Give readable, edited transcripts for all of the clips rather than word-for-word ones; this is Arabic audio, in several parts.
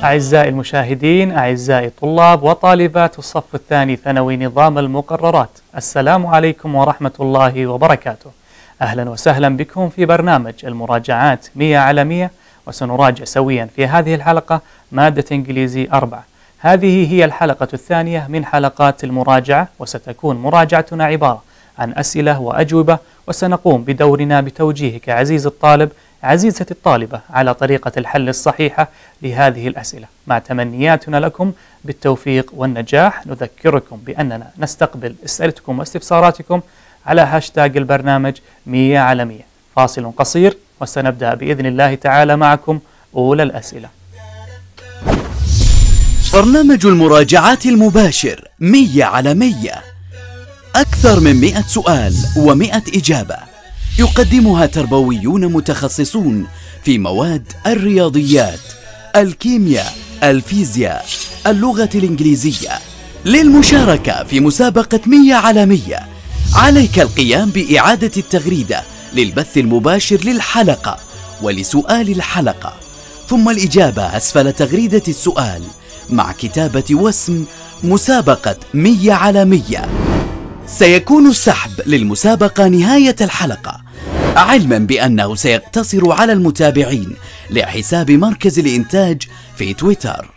أعزائي المشاهدين، أعزائي طلاب وطالبات الصف الثاني ثانوي نظام المقررات، السلام عليكم ورحمة الله وبركاته. أهلا وسهلا بكم في برنامج المراجعات 100 على 100، وسنراجع سويا في هذه الحلقة مادة انجليزي 4. هذه هي الحلقة الثانية من حلقات المراجعة، وستكون مراجعتنا عبارة عن أسئلة وأجوبة، وسنقوم بدورنا بتوجيهك عزيزي الطالب عزيزتي الطالبة على طريقة الحل الصحيحة لهذه الأسئلة. مع تمنياتنا لكم بالتوفيق والنجاح، نذكركم بأننا نستقبل أسئلتكم واستفساراتكم على هاشتاج البرنامج 100 على 100. فاصل قصير وسنبدأ بإذن الله تعالى معكم أولى الأسئلة. برنامج المراجعات المباشر 100 على 100، أكثر من 100 سؤال و100 إجابة، يقدمها تربويون متخصصون في مواد الرياضيات، الكيمياء، الفيزياء، اللغة الإنجليزية. للمشاركة في مسابقة 100 على 100 عليك القيام بإعادة التغريدة للبث المباشر للحلقة ولسؤال الحلقة، ثم الإجابة أسفل تغريدة السؤال مع كتابة واسم مسابقة 100 على 100. سيكون السحب للمسابقة نهاية الحلقة، علما بأنه سيقتصر على المتابعين لحساب مركز الإنتاج في تويتر.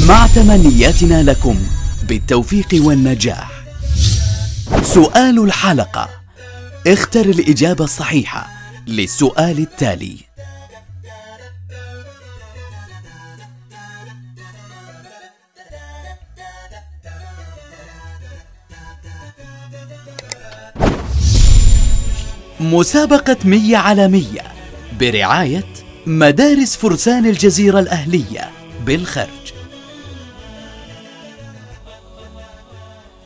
مع تمنياتنا لكم بالتوفيق والنجاح. سؤال الحلقة: اختر الإجابة الصحيحة للسؤال التالي. مسابقة 100 على 100 برعاية مدارس فرسان الجزيرة الأهلية بالخرج.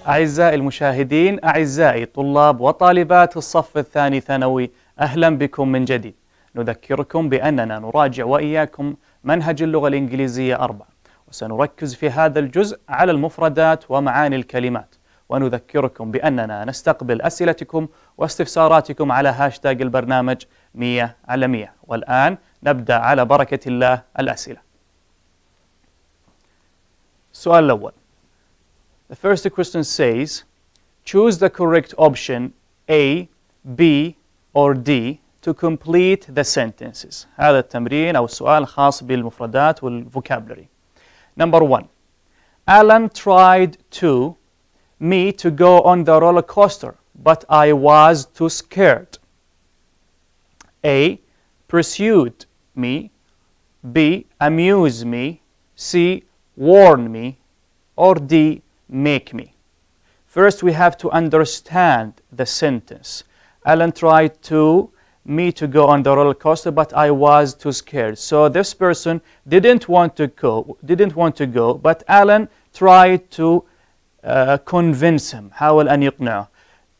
أعزائي المشاهدين، أعزائي طلاب وطالبات الصف الثاني ثانوي، أهلا بكم من جديد. نذكركم بأننا نراجع وإياكم منهج اللغة الإنجليزية 4، وسنركز في هذا الجزء على المفردات ومعاني الكلمات، ونذكركم بأننا نستقبل أسئلتكم واستفساراتكم على هاشتاج البرنامج 100 على 100. والآن نبدأ على بركة الله الأسئلة. السؤال الأول. The first question says, choose the correct option A, B or D to complete the sentences. هذا التمرين أو السؤال خاص بالمفردات والفوكابلري. Number 1. Alan tried me to go on the roller coaster, but I was too scared. A. Pursued me. B. Amuse me. C. Warn me. Or D. Make me. First, we have to understand the sentence. Alan tried me to go on the roller coaster, but I was too scared. So this person didn't want to go, but Alan tried to convince him. حاول أن يقنعه.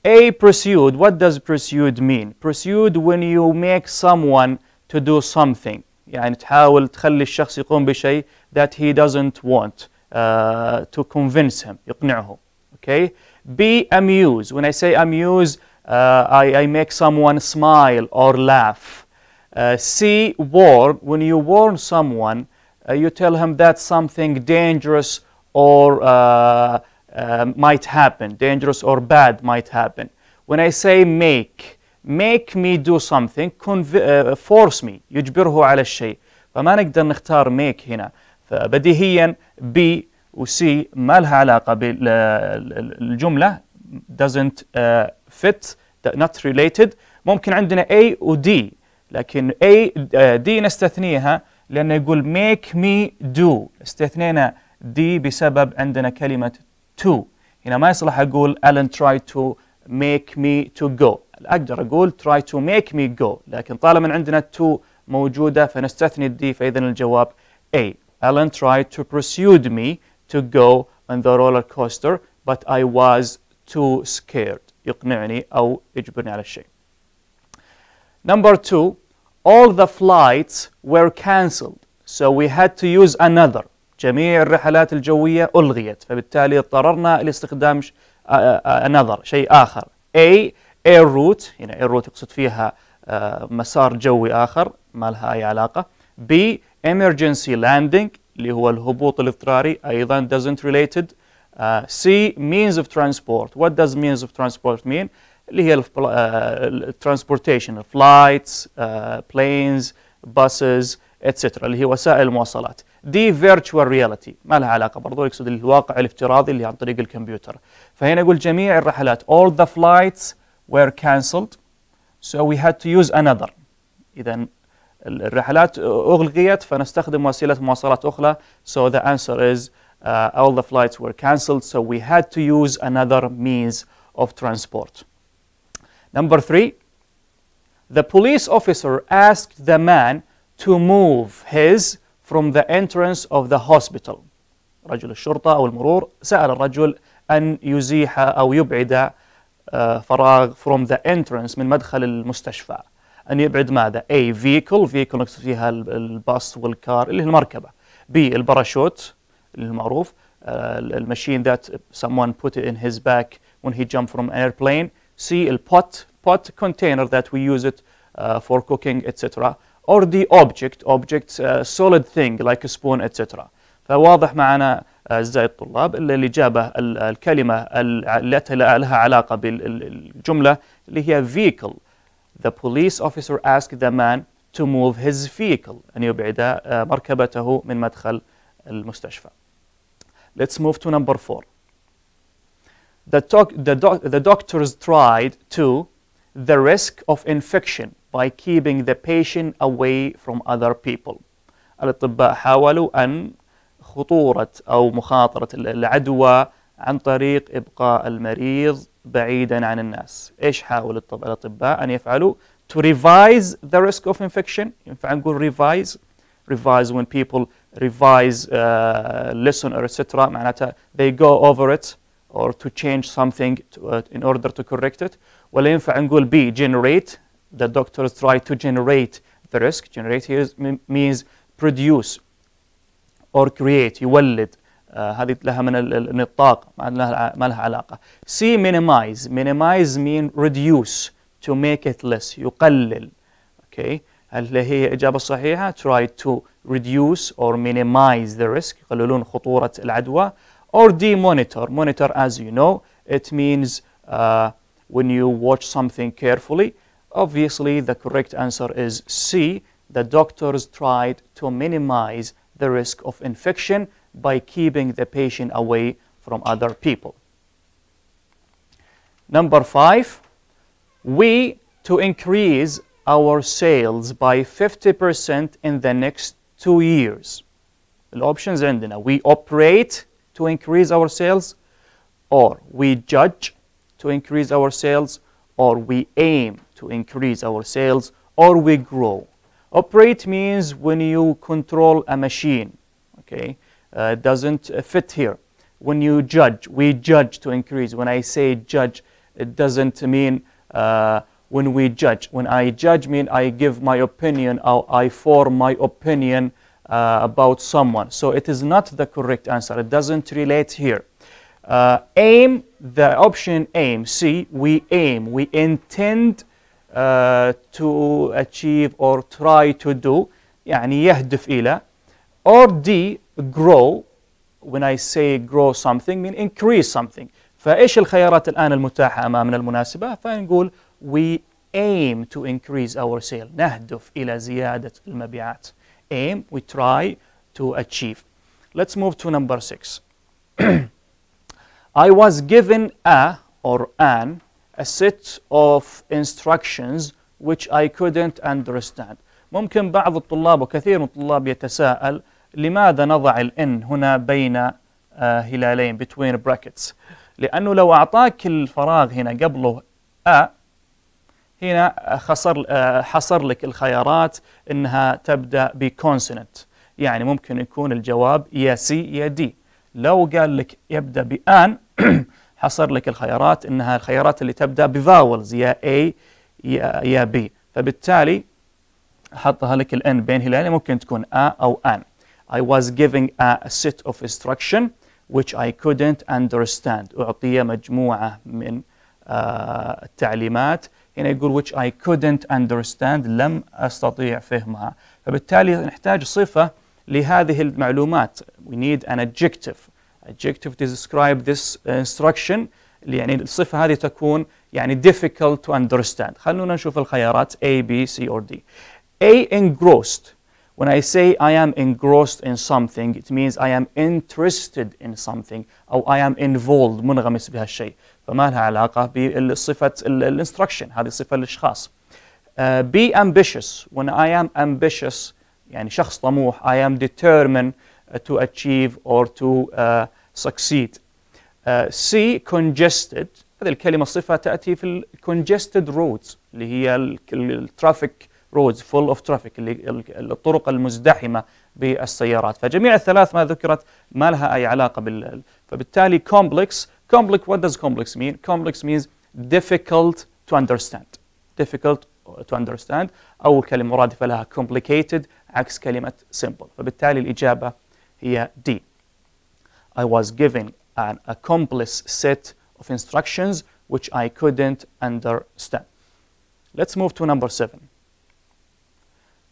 A. Pursued. What does pursued mean? Pursued when you make someone to do something. يعني تحاول تخلي الشخص يقوم بشيء that he doesn't want, to convince him, يقنعه. Okay. B. Amuse. When I say amuse, I make someone smile or laugh. C. Warn. When you warn someone, you tell him that something dangerous or might happen, dangerous or bad might happen. When I say make me do something, force me, يجبره على الشيء. فما نقدر نختار make هنا. فبديهيا B و C ما لها علاقة بالجملة, doesn't fit, not related. ممكن عندنا A و D، لكن D نستثنيها لأنه يقول make me do. استثنينا D بسبب عندنا كلمة to. هنا ما يصلح أقول Alan tried to make me to go. أقدر أقول try to make me go، لكن طالما عندنا to موجودة فنستثني D، فإذن الجواب A. Alan tried to pursue me to go on the roller coaster, but I was too scared. يقنعني أو يجبرني على الشيء. Number 2. All the flights were cancelled, so we had to use another. جميع الرحلات الجوية ألغيت، فبالتالي اضطررنا لاستخدام another، شيء آخر. A. air route. هنا air route يقصد فيها مسار جوي آخر ما لها أي علاقة. B. emergency landing، اللي هو الهبوط الاضطراري أيضا doesn't related. C means of transport. What does means of transport mean؟ اللي هي transportation, flights, planes, buses, etc. اللي هي وسائل المواصلات. دي virtual reality ما لها علاقة برضو، يقصد الواقع الافتراضي اللي عن طريق الكمبيوتر. فهنا يقول جميع الرحلات all the flights were cancelled so we had to use another. إذا الرحلات ألغيت فنستخدم وسيلة مواصلات أخرى. So the answer is all the flights were cancelled so we had to use another means of transport. Number 3, the police officer asked the man to move his from the entrance of the hospital. رجل الشرطة أو المرور سأل الرجل أن يزيح أو يبعد فراغ from the entrance من مدخل المستشفى. أن يبعد ماذا؟ A vehicle نقصد فيها الباص والكار اللي هي المركبة. B الباراشوت اللي المعروف الماشين that someone put it in his back when he jumped from an airplane. C البوت container that we use it for cooking etc. or the object solid thing like a spoon etc. فواضح معنا أعزائي الطلاب الإجابة الكلمة التي لها علاقة بالجملة اللي هي vehicle. The police officer asked the man to move his vehicle أن يبعد مركبته من مدخل المستشفى. Let's move to number 4. The doctors tried to the risk of infection by keeping the patient away from other people. الأطباء حاولوا أن خطورة أو مخاطرة العدوى عن طريق إبقاء المريض بعيدا عن الناس. إيش حاول الأطباء أن يفعلوا؟ To revise the risk of infection. ينفع نقول revise when people revise lesson or etc. معناتها they go over it or to change something in order to correct it. ولا ينفع نقول B generate. The doctors try to generate the risk. Generate here means produce or create يولد. هذه لها من النطاق ما لها علاقة. C minimize mean reduce to make it less يقلل. Okay. هل هي إجابة الصحيحة؟ Try to reduce or minimize the risk يقللون خطورة العدوى. Or D monitor as you know it means when you watch something carefully. Obviously the correct answer is C. The doctors tried to minimize the risk of infection by keeping the patient away from other people. Number 5, to increase our sales by 50% in the next 2 years. The options عندنا we operate to increase our sales, or we judge to increase our sales, or we aim to increase our sales, or we grow. Operate means when you control a machine. Okay, it doesn't fit here. When you judge, we judge to increase. When I say judge, it doesn't mean when we judge. When I judge, mean I give my opinion or I form my opinion about someone. So it is not the correct answer. It doesn't relate here. Aim, the option aim, C, we aim, we intend to achieve or try to do, يعني يهدف إلى. Or D, grow. When I say grow something, mean increase something. فإيش الخيارات الآن المتاحة أمامنا المناسبة؟ فنقول we aim to increase our sale. نهدف إلى زيادة المبيعات. Aim, we try to achieve. Let's move to number 6. I was given a set of instructions which I couldn't understand. ممكن بعض الطلاب وكثير من الطلاب يتساءل لماذا نضع الإن هنا بين هلالين between brackets؟ لأنه لو أعطاك الفراغ هنا قبله هنا حصر لك الخيارات إنها تبدأ بكونسوننت، يعني ممكن يكون الجواب يا سي يا دي. لو قال لك يبدأ بآن حصر لك الخيارات إنها الخيارات اللي تبدأ بفاولز يا A يا B، فبالتالي حطها لك الإن بين هلالين ممكن تكون أو آن. I was giving a set of instruction which I couldn't understand. أعطي مجموعة من التعليمات، هنا يقول which I couldn't understand، لم أستطيع فهمها. فبالتالي نحتاج صفة لهذه المعلومات. We need an adjective to describe this instruction. يعني الصفة هذه تكون يعني difficult to understand. خلونا نشوف الخيارات A, B, C or D. A, engrossed. When I say I am engrossed in something, it means I am interested in something أو I am involved, منغمس بهالشيء. فما لها علاقة بصفة الانستراكشن، هذه صفة للأشخاص. Be ambitious. When I am ambitious يعني شخص طموح, I am determined to achieve or to succeed. C, congested. هذه الكلمة صفة تأتي في ال congested roads اللي هي الترافيك roads full of traffic اللي الطرق المزدحمة بالسيارات. فجميع الثلاث ما ذكرت ما لها أي علاقة فبالتالي complex. What does complex mean? Complex means difficult to understand. Difficult to understand. أول كلمة مرادفة لها complicated عكس كلمة simple. فبالتالي الإجابة هي D. I was given a complex set of instructions which I couldn't understand. Let's move to number 7.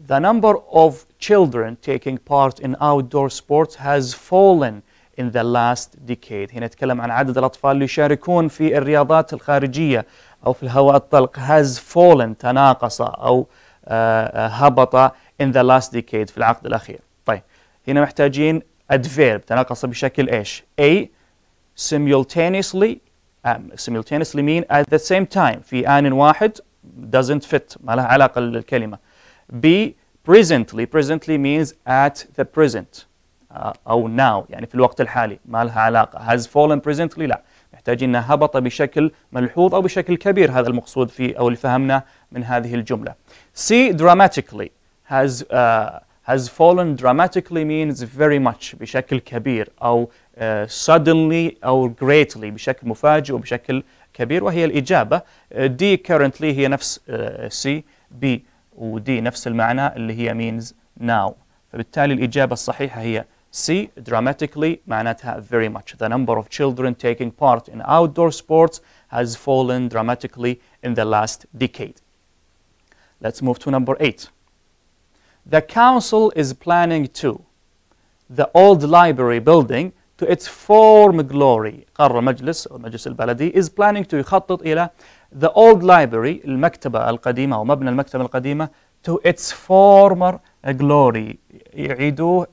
The number of children taking part in outdoor sports has fallen in the last decade. هنا نتكلم عن عدد الأطفال اللي يشاركون في الرياضات الخارجية أو في الهواء الطلق. has fallen تناقص أو هبط in the last decade في العقد الأخير. طيب هنا محتاجين adverb تناقص بشكل إيش؟ A, simultaneously mean at the same time في آن واحد doesn't fit ما لها علاقة للكلمة. B, presently means at the present أو now يعني في الوقت الحالي ما لها علاقة. has fallen presently لا محتاجين أنها هبط بشكل ملحوظ أو بشكل كبير. هذا المقصود فيه أو اللي فهمنا من هذه الجملة. C, dramatically has fallen dramatically means very much بشكل كبير أو suddenly أو greatly بشكل مفاجئ وبشكل كبير وهي الإجابة. D, currently هي نفس C. B و D نفس المعنى اللي هي means now. فبالتالي الإجابة الصحيحة هي C, dramatically معناتها very much. The number of children taking part in outdoor sports has fallen dramatically in the last decade. Let's move to number 8. The council is planning to the old library building to its former glory. قرر المجلس البلدي is planning to يخطط إلى the old library المكتبة القديمة أو مبنى المكتبة القديمة to its former glory. يعيدوه.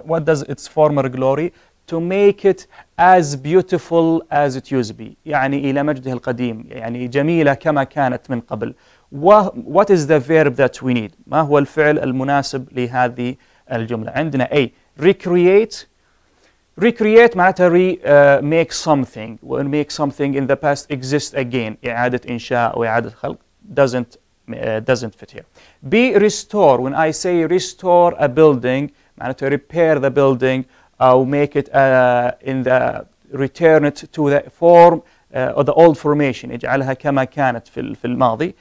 What does its former glory? To make it as beautiful as it used to be. يعني إلى مجده القديم يعني جميلة كما كانت من قبل. What is the verb that we need? ما هو الفعل المناسب لهذه الجملة؟ عندنا A, recreate. Recreate معناتها make something. When make something in the past exist again. إعادة إنشاء أو إعادة خلق doesn't fit here. B, restore. When I say restore a building معناتها repair the building أو make it in the return it to the form or the old formation يجعلها كما كانت في الماضي.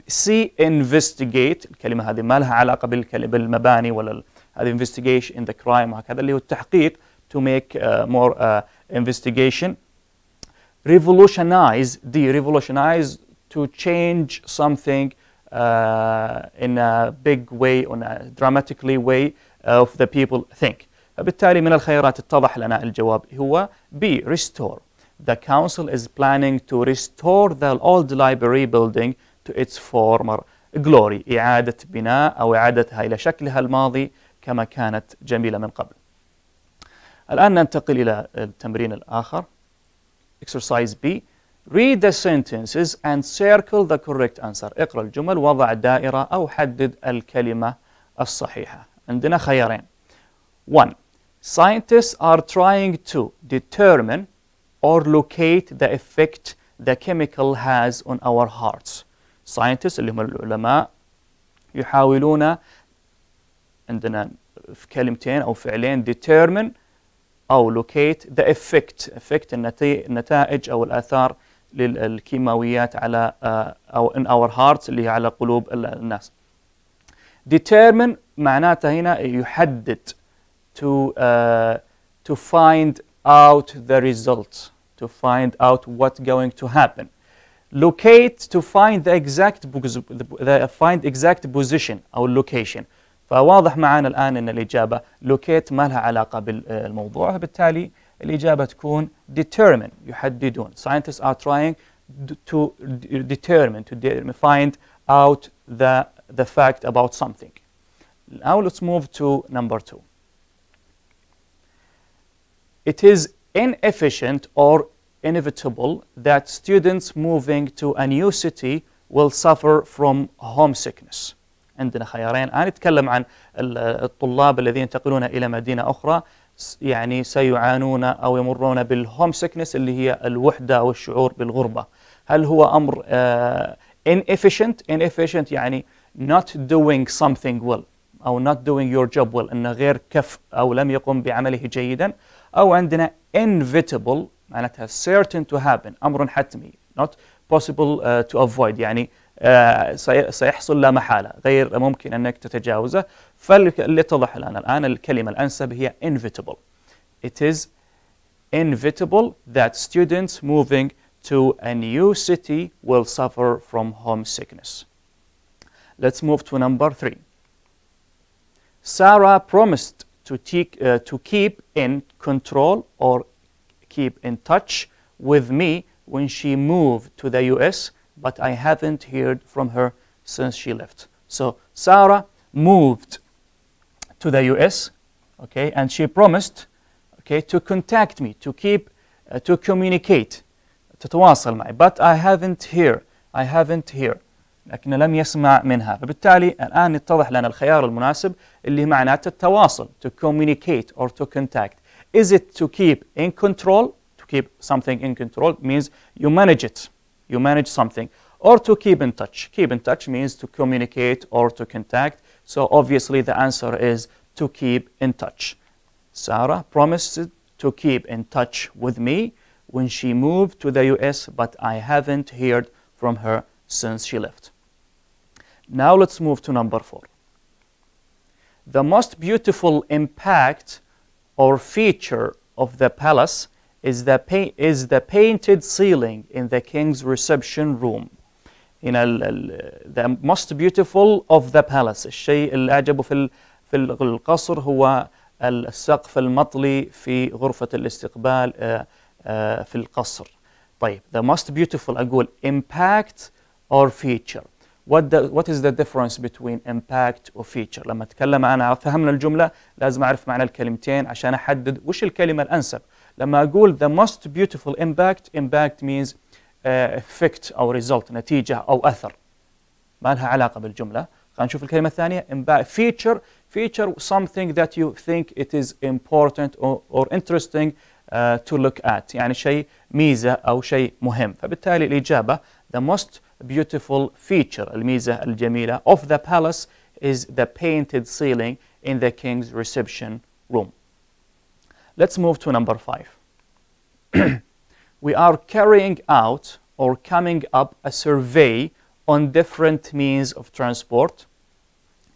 C, investigate. الكلمة هذه ما لها علاقة بالمباني ولا هذه investigation in the crime وهكذا اللي هو التحقيق to make more investigation. Revolutionize. D, revolutionize to change something in a big way, in a dramatically way of the people think. فبالتالي من الخيارات اتضح لنا الجواب هو B, restore. The council is planning to restore the old library building to its former glory. إعادة بناء أو إعادتها إلى شكلها الماضي كما كانت جميلة من قبل. الآن ننتقل إلى التمرين الآخر. Exercise B. Read the sentences and circle the correct answer. اقرأ الجمل وضع دائرة أو حدد الكلمة الصحيحة. عندنا خيارين. 1. Scientists are trying to determine or locate the effect the chemical has on our hearts. Scientists اللي هم العلماء يحاولون عندنا في كلمتين أو فعلين determine أو locate the effect النتائج أو الآثار للكيماويات على أو in our hearts اللي هي على قلوب الناس. Determine معناته هنا يحدد to find out the results, to find out what's going to happen. Locate to find the exact position أو location. فواضح معنا الآن أن الإجابة locate ما لها علاقة بالموضوع، فبالتالي الإجابة تكون determine يحددون. Scientists are trying to determine, to find out the fact about something. Now let's move to number 2. It is inefficient or inevitable that students moving to a new city will suffer from homesickness. عندنا خيارين الآن نتكلم عن الطلاب الذين ينتقلون إلى مدينة أخرى يعني سيعانون أو يمرون بالهومسيكنس اللي هي الوحدة أو الشعور بالغربة. هل هو أمر inefficient يعني not doing something well أو not doing your job well أنه غير كفء أو لم يقم بعمله جيدا، أو عندنا inevitable معناتها certain to happen أمر حتمي not possible to avoid يعني سيحصل لا محالة غير ممكن أنك تتجاوزه. فاللي اتضح لنا الآن الكلمة الأنسب هي inevitable. It is inevitable that students moving to a new city will suffer from homesickness. Let's move to number 3. Sarah promised to keep in control or keep in touch with me when she moved to the US, but I haven't heard from her since she left. So Sarah moved to the US, okay, and she promised, okay, to contact me, to keep, to communicate, تتواصل معي, but I haven't heard, لكن لم يسمع منها. فبالتالي الآن يتضح لنا الخيار المناسب اللي معناته التواصل, to communicate or to contact. Is it to keep in control? To keep something in control means you manage it, you manage something, or to keep in touch. Keep in touch means to communicate or to contact. So obviously the answer is to keep in touch. Sarah promised to keep in touch with me when she moved to the US, but I haven't heard from her since she left. Now let's move to number 4. The most beautiful impact or feature of the palace is the painted ceiling in the king's reception room. The most beautiful of the palace, الشيء اللي أعجبه في القصر هو السقف المطلي في غرفة الاستقبال في القصر. طيب, the most beautiful أقول impact or feature. What is the difference between impact or feature? لما أتكلم أنا فهمنا الجملة لازم أعرف معنى الكلمتين عشان أحدد وش الكلمة الأنسب. لما أقول the most beautiful impact means effect أو result, نتيجة أو أثر, ما لها علاقة بالجملة. خلينا نشوف الكلمة الثانية. Feature something that you think it is important or interesting to look at, يعني شيء ميزة أو شيء مهم. فبالتالي الإجابة the most beautiful feature, الميزة الجميلة of the palace is the painted ceiling in the king's reception room. Let's move to number 5. We are carrying out or coming up a survey on different means of transport.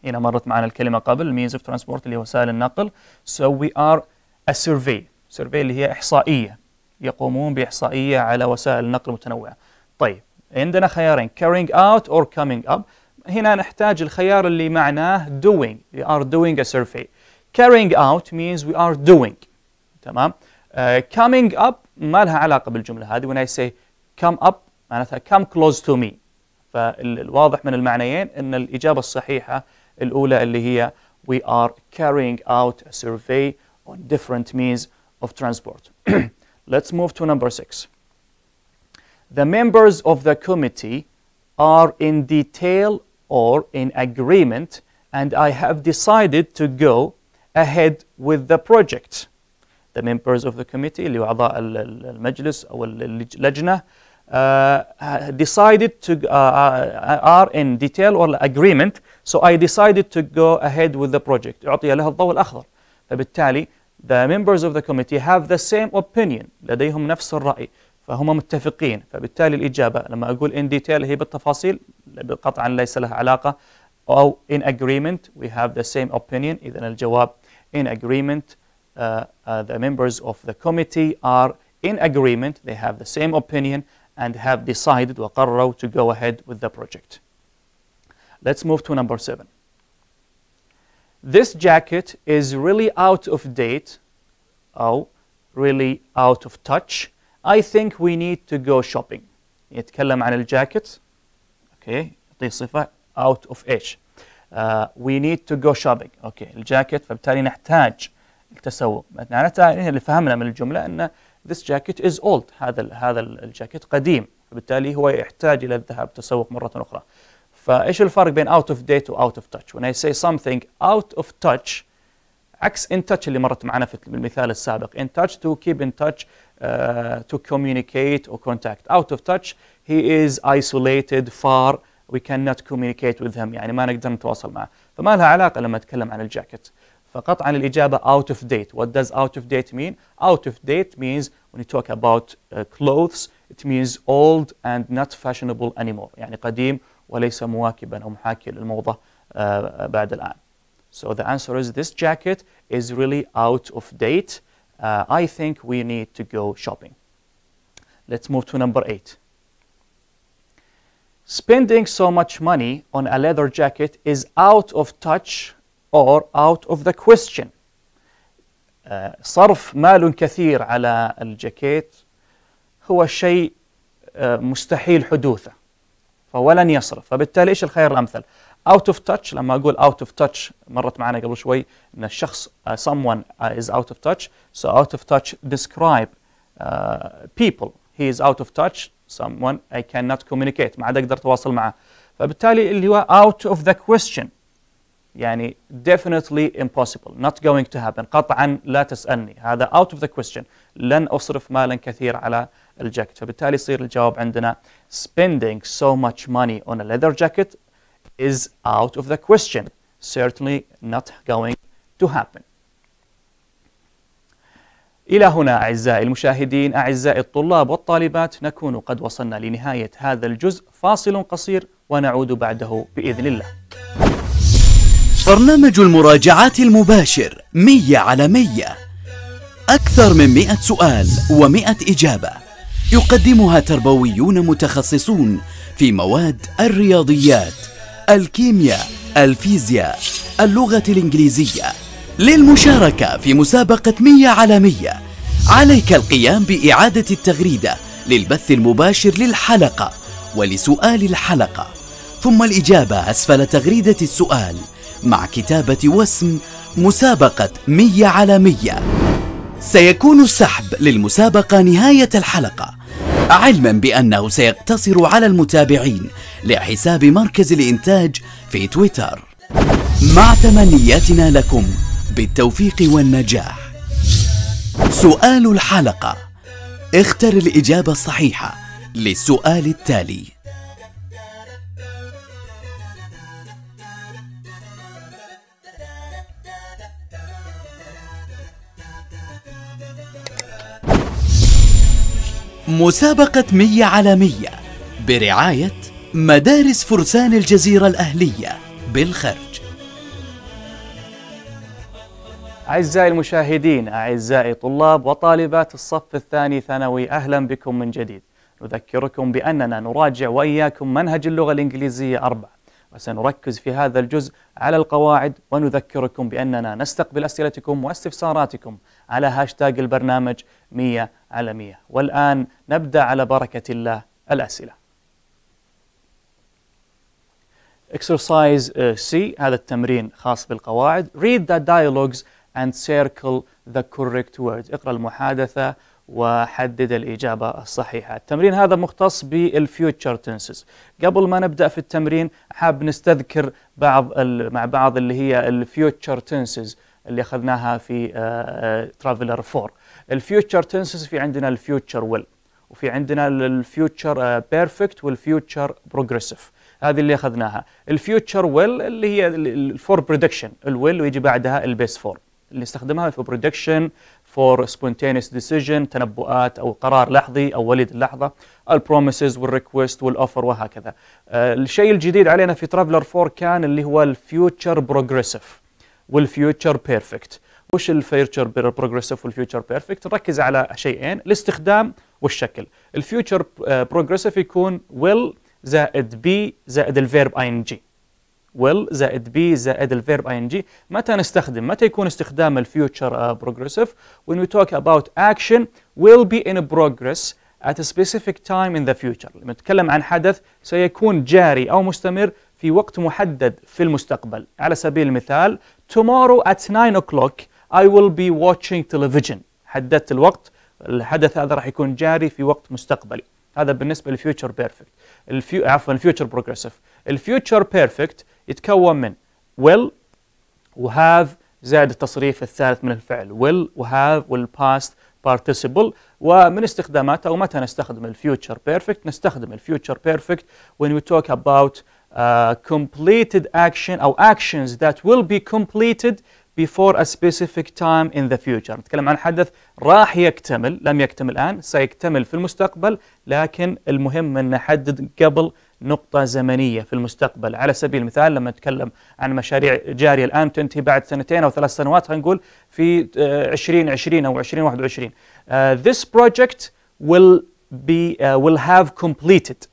هنا مرت معنا الكلمة قبل means of transport اللي هو وسائل النقل. So we are a survey اللي هي إحصائية, يقومون بإحصائية على وسائل النقل المتنوعة. طيب, عندنا خيارين carrying out or coming up. هنا نحتاج الخيار اللي معناه doing. We are doing a survey. Carrying out means we are doing. تمام. Coming up ما لها علاقة بالجملة هذه. When I say come up معناتها come close to me. فالواضح من المعنيين أن الإجابة الصحيحة الأولى اللي هي we are carrying out a survey on different means of transport. Let's move to number 6. The members of the committee are in detail or in agreement, and I have decided to go ahead with the project. The members of the committee اللي هو أعضاء المجلس أو اللجنة decided to are in detail or agreement, so I decided to go ahead with the project. أعطي لها الضوء الأخضر. فبالتالي the members of the committee have the same opinion, لديهم نفس الرأي, فهم متفقين. فبالتالي الإجابة لما أقول in detail هي بالتفاصيل قطعا ليس لها علاقة, أو in agreement we have the same opinion. إذن الجواب in agreement. The members of the committee are in agreement, they have the same opinion and have decided وقرروا to go ahead with the project. Let's move to number 7. This jacket is really out of date أو really out of touch. I think we need to go shopping. يتكلم عن الجاكيت. اوكي يعطيه صفة out of ايش؟ we need to go shopping. اوكي الجاكيت فبالتالي نحتاج التسوق. معناتها اللي فهمنا من الجملة ان this jacket is old. هذا الجاكيت قديم، فبالتالي هو يحتاج الى الذهاب تسوق مرة أخرى. فايش الفرق بين out of date و out of touch؟ when I say something out of touch عكس in touch اللي مرت معنا في المثال السابق. in touch to keep in touch, to communicate or contact. out of touch he is isolated, far, we cannot communicate with him. يعني ما نقدر نتواصل معه. فما لها علاقة لما أتكلم عن الجاكيت. فقطعا الإجابة out of date. What does out of date mean? Out of date means when you talk about clothes it means old and not fashionable anymore. يعني قديم وليس مواكبا أو محاكي للموضة بعد الآن. So the answer is this jacket is really out of date. I think we need to go shopping. Let's move to number 8. Spending so much money on a leather jacket is out of touch or out of the question. صرف مال كثير على الجاكيت هو شيء مستحيل حدوثه، فولن يصرف. فبالتالي ايش الخيار الامثل؟ out of touch. لما اقول out of touch مرت معنا قبل شوي ان الشخص someone is out of touch. So out of touch describe people. He is out of touch. Someone I cannot communicate. ما عاد اقدر اتواصل معه. فبالتالي اللي هو out of the question يعني definitely impossible, not going to happen. قطعا لا تسألني. هذا out of the question. لن أصرف مالا كثير على الجاكيت. فبالتالي يصير الجواب عندنا spending so much money on a leather jacket is out of the question. Certainly not going to happen. إلى هنا أعزائي المشاهدين، أعزائي الطلاب والطالبات، نكون قد وصلنا لنهاية هذا الجزء. فاصل قصير ونعود بعده بإذن الله. برنامج المراجعات المباشر 100 على 100. أكثر من 100 سؤال و100 إجابة يقدمها تربويون متخصصون في مواد الرياضيات، الكيمياء، الفيزياء، اللغة الإنجليزية. للمشاركة في مسابقة 100 على 100 عليك القيام بإعادة التغريدة للبث المباشر للحلقة ولسؤال الحلقة، ثم الإجابة أسفل تغريدة السؤال مع كتابة واسم مسابقة 100 على 100. سيكون السحب للمسابقة نهاية الحلقة، علما بأنه سيقتصر على المتابعين لحساب مركز الإنتاج في تويتر. مع تمنياتنا لكم بالتوفيق والنجاح. سؤال الحلقة: اختر الإجابة الصحيحة للسؤال التالي. مسابقة 100 على 100 برعاية مدارس فرسان الجزيرة الأهلية بالخرج. أعزائي المشاهدين، أعزائي طلاب وطالبات الصف الثاني ثانوي، أهلا بكم من جديد. نذكركم بأننا نراجع وإياكم منهج اللغة الإنجليزية 4، وسنركز في هذا الجزء على القواعد، ونذكركم بأننا نستقبل أسئلتكم واستفساراتكم على هاشتاج البرنامج 100 على 100. والآن نبدأ على بركة الله الأسئلة. Exercise C، هذا التمرين خاص بالقواعد. Read the dialogues and circle the correct words. اقرأ المحادثة وحدد الإجابة الصحيحة. التمرين هذا مختص بالفيوتشر تنسز. قبل ما نبدأ في التمرين حاب نستذكر مع بعض اللي هي الفيوتشر تنسز اللي أخذناها في ترافلر 4. الفيوتشر تنسز في عندنا الفيوتشر ويل، وفي عندنا الفيوتشر بيرفكت والفيوتشر بروجريسيف. هذه اللي أخذناها. الفيوتشر ويل اللي هي الفور بريدكشن، الويل ويجي بعدها البيس فور اللي نستخدمها في بريدكشن، فور سبونتينيوس ديسيجن، تنبؤات أو قرار لحظي أو وليد اللحظة، البروميسز والريكوست والأوفر وهكذا. الشيء الجديد علينا في ترافلر 4 كان اللي هو الفيوتشر بروجريسيف والفيوتشر بيرفكت. وش الفيوتشر بروجريسيف والفيوتشر بيرفكت؟ نركز على شيئين: الاستخدام والشكل. الفيوتشر بروجريسيف يكون will زائد be زائد الفيرب ing، will زائد be زائد الverb ing. متى يكون استخدام الفيوتشر progressive؟ when we talk about action will be in progress at a specific time in the future. لما نتكلم عن حدث سيكون جاري أو مستمر في وقت محدد في المستقبل. على سبيل المثال tomorrow at 9 o'clock I will be watching television. حددت الوقت، الحدث هذا راح يكون جاري في وقت مستقبلي. هذا بالنسبة للفيوتشر بيرفكت. الفيوتشر بروجريسيف. الفيوتشر بيرفكت يتكون من will وhave زائد التصريف الثالث من الفعل will وhave والباست participle. ومن استخداماته أو متى نستخدم الفيوتشر بيرفكت؟ نستخدم الفيوتشر بيرفكت when we talk about completed action أو actions that will be completed before a specific time in the future. نتكلم عن حدث راح يكتمل، لم يكتمل الآن، سيكتمل في المستقبل، لكن المهم أن نحدد قبل نقطة زمنية في المستقبل. على سبيل المثال لما نتكلم عن مشاريع جارية الآن تنتهي بعد 2 أو 3 سنوات، هنقول في 2020 أو 2021. This project will have completed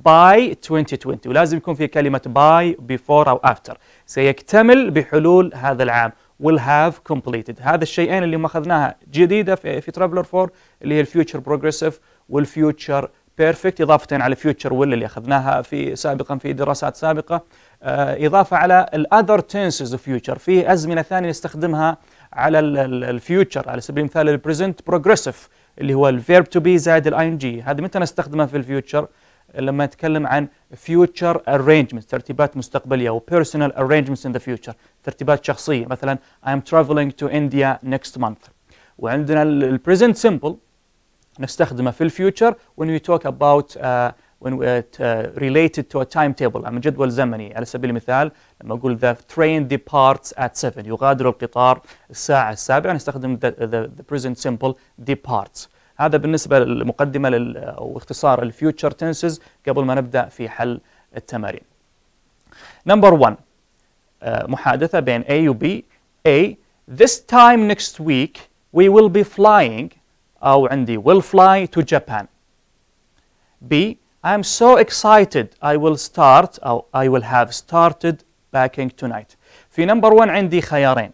by 2020. ولازم يكون في كلمة by before أو after. سيكتمل بحلول هذا العام. will have completed. هذا الشيئين اللي ما أخذناها جديدة في ترافلر 4 اللي هي الفيوتشر بروجريسيف والفيوتشر بيرفكت، إضافة على فيوتشر will اللي أخذناها سابقا في دراسات سابقة، إضافة على الأذر تنسز اوف فيوتشر. في أزمنة ثانية نستخدمها على الفيوتشر، على سبيل المثال البريزنت بروجريسيف اللي هو الفيرب تو بي زائد الاي ان جي. هذه متى نستخدمها في الفيوتشر؟ لما نتكلم عن future arrangements، ترتيبات مستقبلية، و personal arrangements in the future، ترتيبات شخصية. مثلا I am traveling to India next month. وعندنا ال present simple نستخدمه في الفيوتشر when we talk about related to a timetable، عن جدول زمني. على سبيل المثال لما أقول the train departs at 7، يغادر القطار الساعة 7، نستخدم the present simple departs. هذا بالنسبة للمقدمة أو اختصار الفيوتشر تنسز قبل ما نبدأ في حل التمارين. Number 1 محادثة بين A و B. A this time next week we will be flying، أو عندي will fly to Japan. B I am so excited I will start أو I will have started packing tonight. في number 1 عندي خيارين.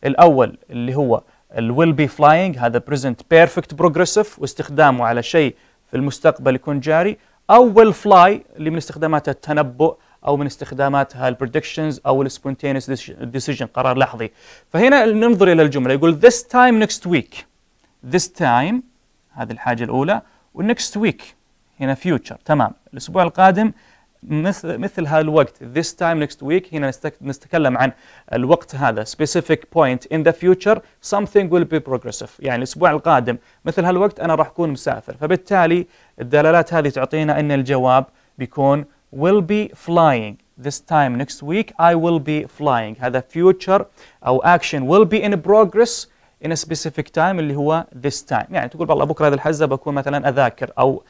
الأول اللي هو ال will be flying، هذا present perfect progressive واستخدامه على شيء في المستقبل يكون جاري، أو will fly اللي من استخداماتها التنبؤ أو من استخداماتها ال predictions أو ال spontaneous decision، قرار لحظي. فهنا ننظر إلى الجملة، يقول this time next week. this time هذه الحاجة الأولى، و next week هنا future. تمام، الأسبوع القادم مثل هذا الوقت. this time next week هنا نتكلم عن الوقت هذا specific point in the future something will be progressive، يعني الأسبوع القادم مثل هالوقت أنا راح أكون مسافر. فبالتالي الدلالات هذه تعطينا أن الجواب بيكون will be flying. this time next week I will be flying. هذا future أو action will be in progress in a specific time اللي هو this time. يعني تقول والله بكرة هذه الحزة بكون مثلا أذاكر أو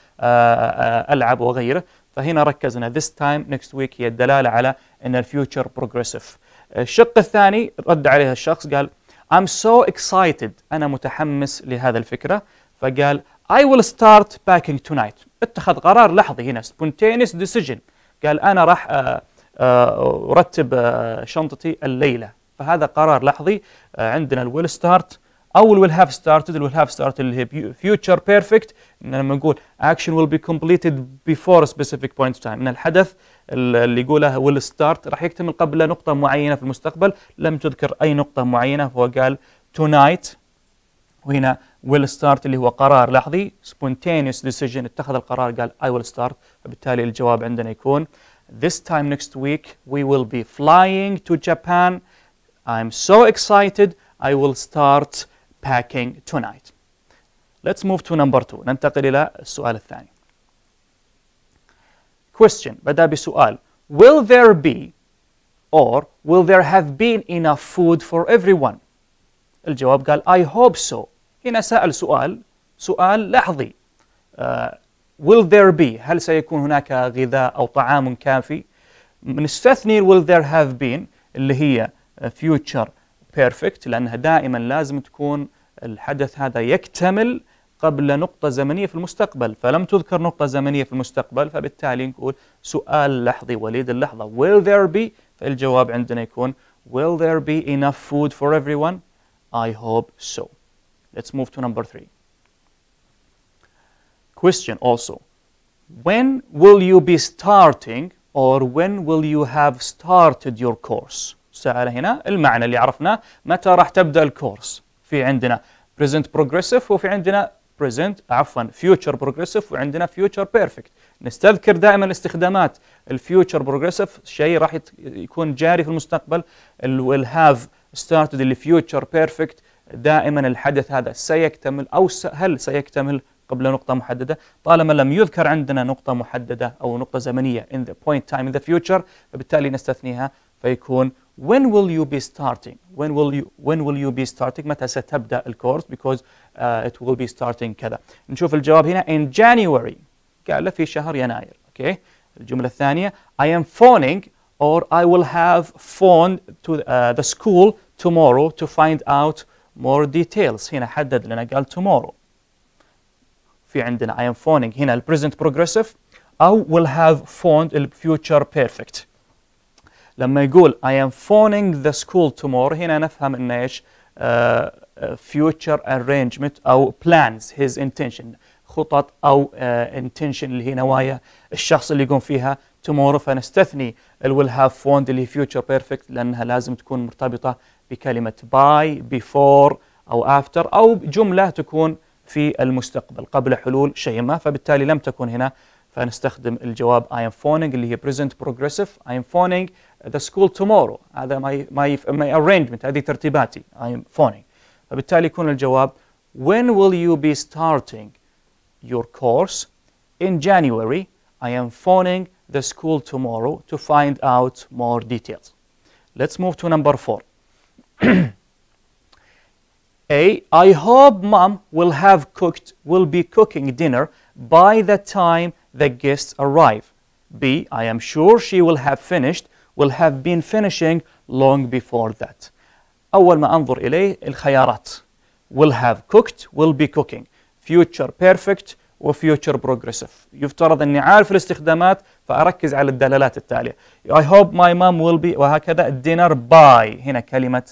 ألعب وغيره. فهنا ركزنا this time next week هي الدلالة على أن الفيوتشر بروجريسيف. الشق الثاني رد عليها الشخص قال I'm so excited، أنا متحمس لهذا الفكرة. فقال I will start packing tonight، اتخذ قرار لحظي هنا spontaneous decision. قال أنا راح أرتب شنطتي الليلة. فهذا قرار لحظي. عندنا ال will start أو ال will have started. ال will have started اللي هي future perfect، لما نقول action will be completed before a specific point of time، إن الحدث اللي يقوله will start راح يكتمل قبل نقطة معينة في المستقبل، لم تذكر أي نقطة معينة، فهو قال tonight. وهنا will start اللي هو قرار لحظي spontaneous decision، اتخذ القرار قال I will start. فبالتالي الجواب عندنا يكون this time next week we will be flying to Japan. I'm so excited I will start packing tonight. Let's move to number 2. ننتقل إلى السؤال الثاني. Question بدأ بسؤال will there be or will there have been enough food for everyone؟ الجواب قال I hope so. هنا سأل سؤال لحظي. will there be، هل سيكون هناك غذاء أو طعام كافي؟ نستثني will there have been اللي هي future perfect، لأنها دائما لازم تكون الحدث هذا يكتمل قبل نقطة زمنية في المستقبل، فلم تذكر نقطة زمنية في المستقبل. فبالتالي نقول سؤال لحظي وليد اللحظة will there be فالجواب عندنا يكون will there be enough food for everyone? I hope so. Let's move to number 3. Question also. When will you be starting or when will you have started your course? سأل هنا المعنى اللي عرفناه متى راح تبدأ الكورس. في عندنا present progressive وفي عندنا future progressive وعندنا future perfect. نستذكر دائما استخدامات الفيوتشر بروجريسيف شيء راح يكون جاري في المستقبل. will have started اللي future perfect دائما الحدث هذا سيكتمل أو هل سيكتمل قبل نقطة محددة. طالما لم يذكر عندنا نقطة محددة أو نقطة زمنية in the point time in the future فبالتالي نستثنيها فيكون when will you be starting? When will you be starting? متى ستبدأ الكورس because it will be starting كذا. نشوف الجواب هنا in January قال في شهر يناير. Okay. الجملة الثانية I am phoning or I will have phoned to the school tomorrow to find out more details. هنا حدد لنا قال tomorrow. في عندنا I am phoning هنا present progressive أو will have phoned future perfect. لما يقول I am phoning the school tomorrow هنا نفهم إنه إيش future arrangement أو plans his intention خطط أو intention اللي هي نوايا الشخص اللي يقوم فيها tomorrow فنستثني will have phoned اللي هي future perfect لأنها لازم تكون مرتبطة بكلمة by before أو after أو جملة تكون في المستقبل قبل حلول شيء ما فبالتالي لم تكن هنا فنستخدم الجواب I am phoning اللي هي present progressive I am phoning the school tomorrow هذا my arrangement هذه ترتيباتي I am phoning فبالتالي يكون الجواب when will you be starting your course in January I am phoning the school tomorrow to find out more details. Let's move to number 4. A. I hope mom will be cooking dinner by the time the guests arrive. B. I am sure she will have been finishing long before that. أول ما أنظر إليه الخيارات will have cooked, will be cooking, future perfect و future progressive. يفترض أني عارف الاستخدامات فأركز على الدلالات التالية. I hope my mom will be وهكذا dinner by هنا كلمة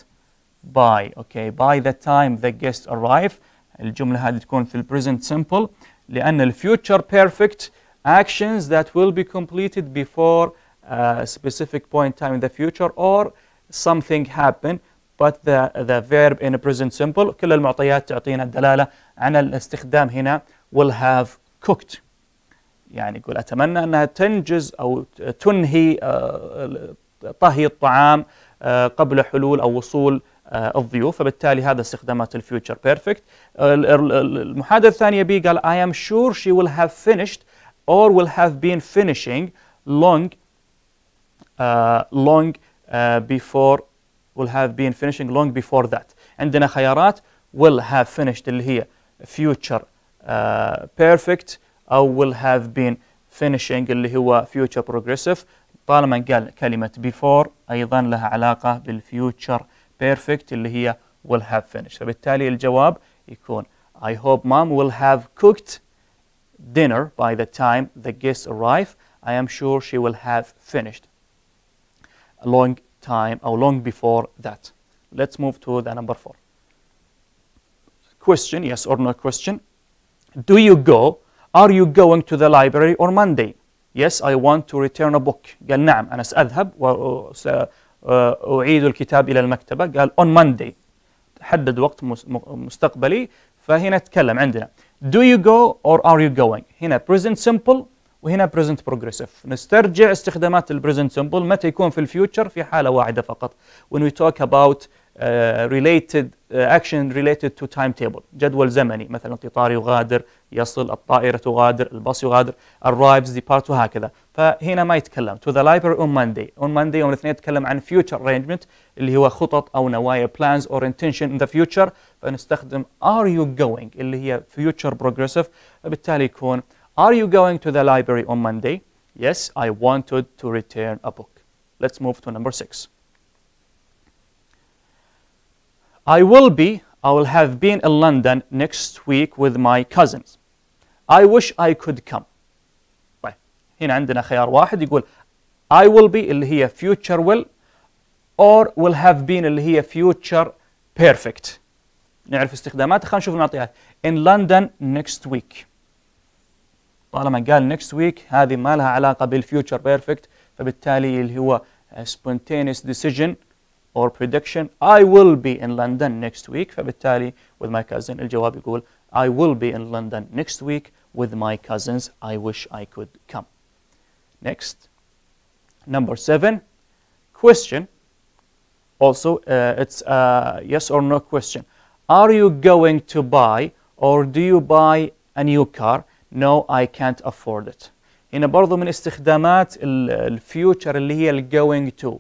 by okay by the time the guests arrive الجملة هذه تكون في present simple لأن future perfect actions that will be completed before a specific point time in the future or something happen but the verb in present simple كل المعطيات تعطينا الدلالة عن الاستخدام هنا will have cooked يعني يقول أتمنى أنها تنجز أو تنهي طهي الطعام قبل حلول أو وصول الضيوف فبالتالي هذا استخدامات الفيوتشر بيرفكت. المحادثة الثانية بي قال I am sure she will have finished or will have been finishing long before that. عندنا خيارات will have finished اللي هي future perfect أو will have been finishing اللي هو future progressive. طالما قال كلمة before أيضا لها علاقة بالfuture perfect اللي هي will have finished. فبالتالي الجواب يكون I hope mom will have cooked dinner by the time the guests arrive. I am sure she will have finished a long time or long before that. Let's move to the number 4. Question, yes or no question. Do you go? Are you going to the library on Monday? Yes, I want to return a book. قال نعم أنا سأذهب وأعيد الكتاب إلى المكتبة. قال on Monday. حدد وقت مستقبلي فهنا تكلم عندنا. Do you go or are you going? هنا present simple وهنا present progressive. نسترجع استخدامات present simple متى يكون في الفيوتشر في حالة واحدة فقط. When we talk about related action related to timetable جدول زمني مثلا القطار يغادر يصل الطائرة تغادر الباص يغادر arrives depart وهكذا فهنا ما يتكلم to the library on Monday يوم الاثنين يتكلم عن future arrangement اللي هو خطط أو نوايا plans or intention in the future فنستخدم are you going اللي هي future progressive فبالتالي يكون are you going to the library on Monday? Yes, I wanted to return a book. Let's move to number 6. I will have been in London next week with my cousins. I wish I could come. طيب هنا عندنا خيار واحد يقول I will be اللي هي future will or will have been اللي هي future perfect. نعرف استخداماتها. خلينا نشوف المعطيات. in London next week. طالما قال next week هذه ما لها علاقة بالfuture perfect، فبالتالي اللي هو spontaneous decision or prediction I will be in London next week. فبالتالي with my cousin الجواب يقول I will be in London next week with my cousins. I wish I could come. Next, number 7, question. Also, it's a yes or no question. Are you going to buy or do you buy a new car? No, I can't afford it. هنا برضو من استخدامات الفيوتشر اللي هي going to.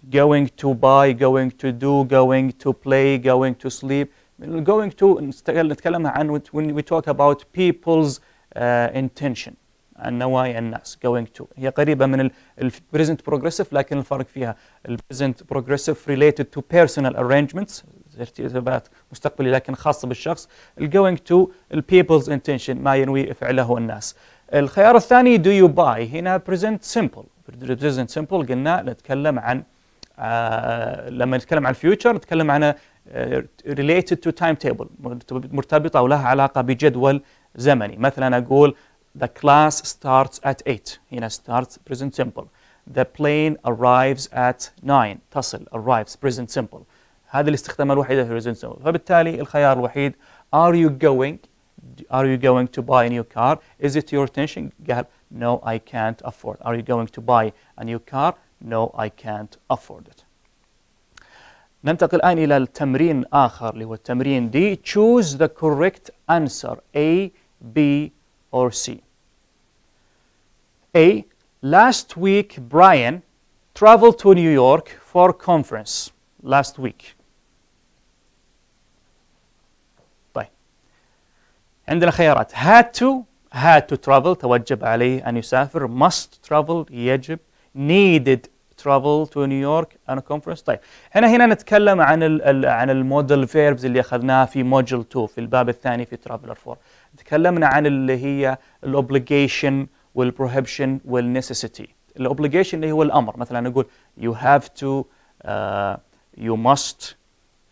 Going to buy, going to do, going to play, going to sleep. Going to نتكلم عن when we talk about people's intention. عن نوايا الناس. Going to هي قريبة من present progressive، لكن الفرق فيها present progressive related to personal arrangements، ترتيبات مستقبلي لكن خاصة بالشخص. going to people's intention ما ينوي فعله الناس. الخيار الثاني do you buy هنا present simple. present simple قلنا نتكلم عن لما نتكلم عن future نتكلم عن related to timetable، مرتبطة ولها علاقة بجدول زمني. مثلا أقول the class starts at 8. هنا starts present simple. The plane arrives at 9. تصل arrives present simple. هذه الاستخدامات الوحيدة في present simple. فبالتالي الخيار الوحيد are you going to buy a new car? Is it your intention? قال no, I can't afford. Are you going to buy a new car? No, I can't afford it. ننتقل الآن إلى التمرين آخر اللي هو التمرين D. Choose the correct answer A, B or C. A. Last week Brian traveled to New York for conference. Last week. طيب. عندنا خيارات had to travel توجب عليه أن يسافر. must travel يجب. needed travel to New York on a conference. طيب هنا نتكلم عن المودل فيربز اللي اخذناه في موديول 2 في الباب الثاني في ترافلر 4. تكلمنا عن اللي هي الاوبليجيشن والبروهيبشن والنيسيسيتي. الاوبليجيشن اللي هو الامر، مثلا نقول you have to you must،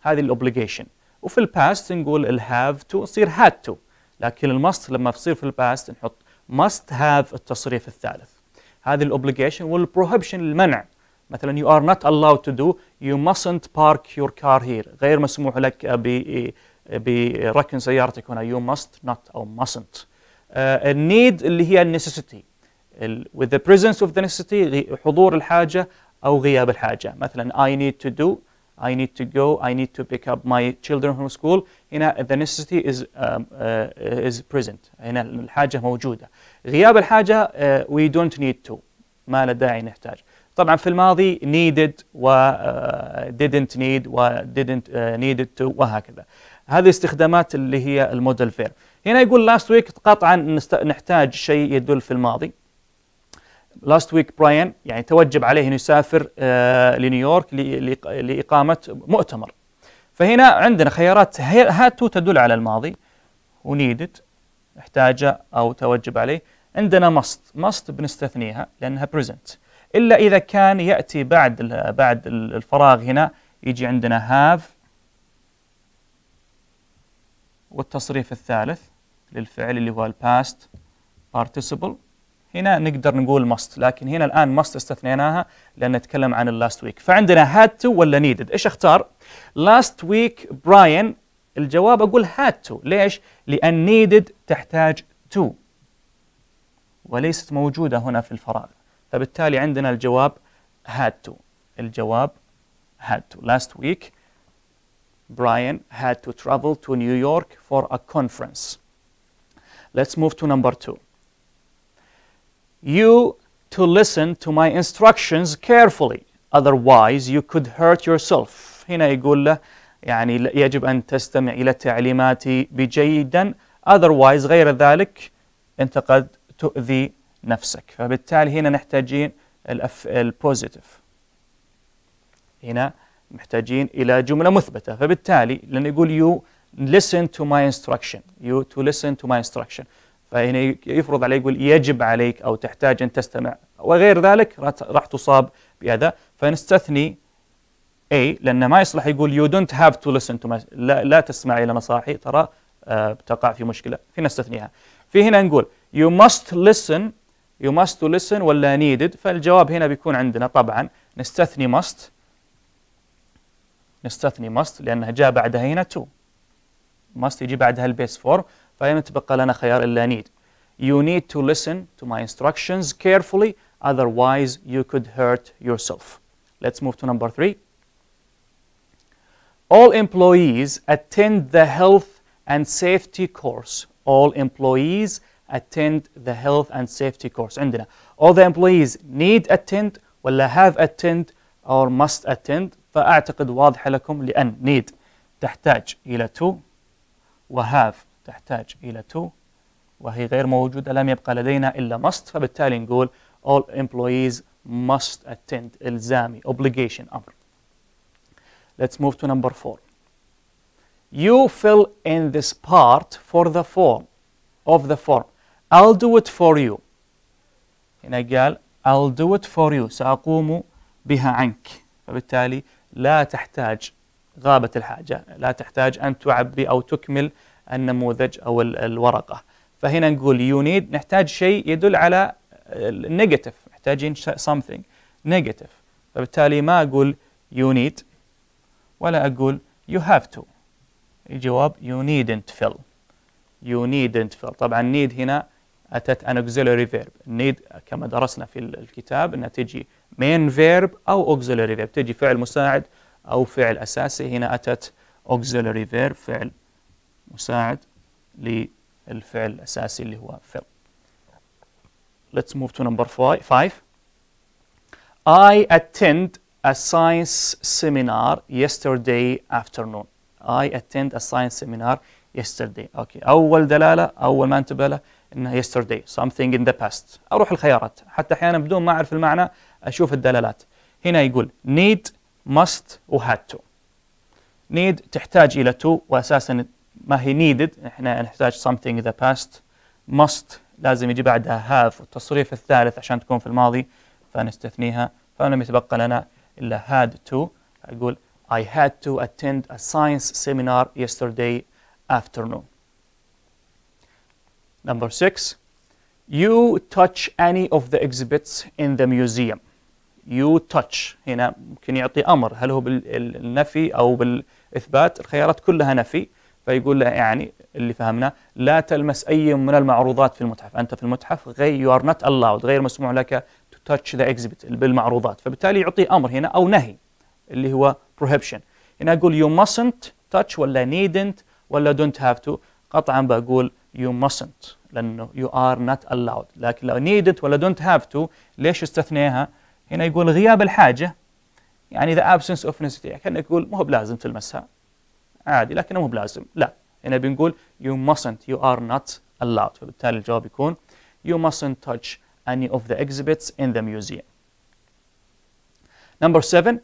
هذه الاوبليجيشن. وفي الباست نقول الهاف تو تصير had to، لكن المست لما تصير في الباست نحط must have التصريف الثالث. هذه الاوبليجيشن. والبروهيبشن المنع، مثلا you are not allowed to do you mustn't park your car here، غير مسموح لك بركن سيارتك هنا. you must not أو mustn't. النيد اللي هي النيسيسيتي with the presence of the necessity، حضور الحاجة أو غياب الحاجة. مثلا I need to do I need to go I need to pick up my children from school. هنا the necessity is present، هنا الحاجة موجودة. غياب الحاجة we don't need to، ما له داعي نحتاج. طبعا في الماضي needed و didn't need و didn't needed to وهكذا. هذه استخدامات اللي هي المودل فير. هنا يقول last week قطعا نحتاج شيء يدل في الماضي. last week Brian يعني توجب عليه أن يسافر لنيويورك لإقامة مؤتمر. فهنا عندنا خيارات had to تدل على الماضي، و needed احتاج أو توجب عليه. عندنا must بنستثنيها لأنها present، إلا إذا كان يأتي بعد الفراغ هنا يجي عندنا have والتصريف الثالث للفعل اللي هو past participle. هنا نقدر نقول must، لكن هنا الآن must استثنيناها لأن نتكلم عن last week. فعندنا had to ولا needed. إيش اختار؟ last week Brian الجواب أقول had to. ليش؟ لأن needed تحتاج to وليست موجودة هنا في الفراغ، فبالتالي عندنا الجواب had to. الجواب had to. Last week Brian had to travel to New York for a conference. Let's move to number 2. You to listen to my instructions carefully, otherwise you could hurt yourself. هنا يقول له يعني يجب أن تستمع إلى تعليماتي بجيدا، otherwise غير ذلك أنت قد تؤذي نفسك. فبالتالي هنا نحتاجين البوزيتيف، هنا محتاجين إلى جملة مثبتة. فبالتالي لأن يقول you listen to my instruction، you to listen to my instruction، فهنا يفرض عليه يقول يجب عليك أو تحتاج أن تستمع، وغير ذلك راح تصاب بأذى. فنستثني A لأنه ما يصلح يقول you don't have to listen to my لا تسمع إلى نصائحي، ترى بتقع في مشكلة، فينا نستثنيها. في هنا نقول you must listen ولا needed، فالجواب هنا بيكون عندنا طبعا نستثني must لأنها جاء بعدها هنا to. must يجي بعدها البيس فورم، فهنا تبقى لنا خيار إلا need. You need to listen to my instructions carefully, otherwise you could hurt yourself. Let's move to number 3. All employees attend the health and safety course. All employees attend the health and safety course. عندنا all the employees need attend ولا have attend or must attend. فأعتقد واضح لكم لأن need تحتاج إلى to وhave تحتاج إلى to وهي غير موجودة، لم يبقى لدينا إلا must، فبالتالي نقول all employees must attend. إلزامي obligation أمر. Let's move to number 4. You fill in this part for the form of the form. I'll do it for you. هنا قال I'll do it for you. سأقوم بها عنك. فبالتالي لا تحتاج غابة الحاجة، لا تحتاج أن تعبي أو تكمل النموذج أو الورقة. فهنا نقول you need نحتاج شيء يدل على negative، محتاجين something negative. فبالتالي ما أقول you need ولا أقول you have to. الجواب you needn't fill. You needn't fill. طبعا need هنا أتت an auxiliary verb. need كما درسنا في الكتاب أنها تجي main verb أو auxiliary verb، تجي فعل مساعد أو فعل أساسي. هنا أتت auxiliary verb، فعل مساعد للفعل الأساسي اللي هو fill. Let's move to number 5. I attend a science seminar yesterday afternoon. I attend a science seminar yesterday. أوكي، أول دلالة أول ما انتبه له إنها yesterday something in the past. أروح الخيارات حتى أحيانا بدون ما أعرف المعنى أشوف الدلالات. هنا يقول need must و had to. need تحتاج إلى to وأساسا ما هي needed، إحنا نحتاج something in the past. must لازم يجي بعدها have والتصريف الثالث عشان تكون في الماضي فنستثنيها، فلم يتبقى لنا إلا had to. أقول I had to attend a science seminar yesterday afternoon. Number 6. You touch any of the exhibits in the museum. You touch هنا ممكن يعطي أمر، هل هو بالنفي أو بالإثبات؟ الخيارات كلها نفي، فيقول له يعني اللي فهمنا لا تلمس أي من المعروضات في المتحف. أنت في المتحف you are not allowed، غير مسموح لك to touch the exhibit بالمعروضات، فبالتالي يعطي أمر هنا أو نهي اللي هو prohibition. هنا أقول you mustn't touch ولا needn't ولا don't have to. قطعا بقول you mustn't لأنه you are not allowed. لكن لو needn't ولا don't have to ليش استثنيها؟ هنا يقول غياب الحاجة، يعني the absence of necessity، كأنه يقول مو بلازم تلمسها عادي لكنه مو بلازم. لا، هنا بنقول you mustn't you are not allowed. فبالتالي الجواب يكون you mustn't touch any of the exhibits in the museum. Number 7.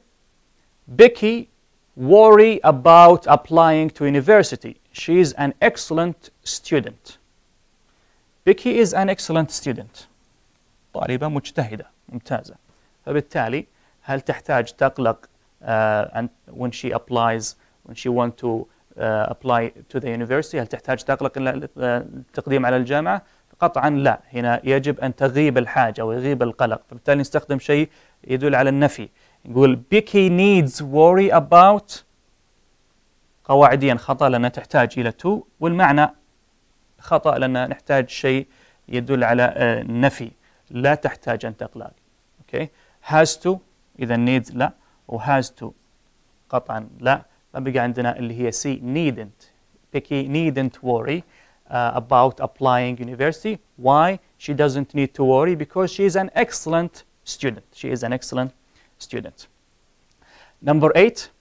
Becky worry about applying to university. She is an excellent student. Becky is an excellent student. طالبة مجتهدة ممتازة. فبالتالي هل تحتاج تقلق when she applies when she want to apply to the university؟ هل تحتاج تقلق التقديم على الجامعة؟ قطعا لا، هنا يجب أن تغيب الحاجة أو يغيب القلق، فبالتالي نستخدم شيء يدل على النفي. نقول Becky needs worry about، قواعديا خطأ لأنها تحتاج إلى to، والمعنى خطأ لأن نحتاج شيء يدل على النفي، لا تحتاج أن تقلق. okay. has to إذا needs لا، و has to قطعا لا، فبقى عندنا اللي هي C needn't. Becky needn't worry about applying university. Why? She doesn't need to worry because she is an excellent student. She is an excellent student. Number 8.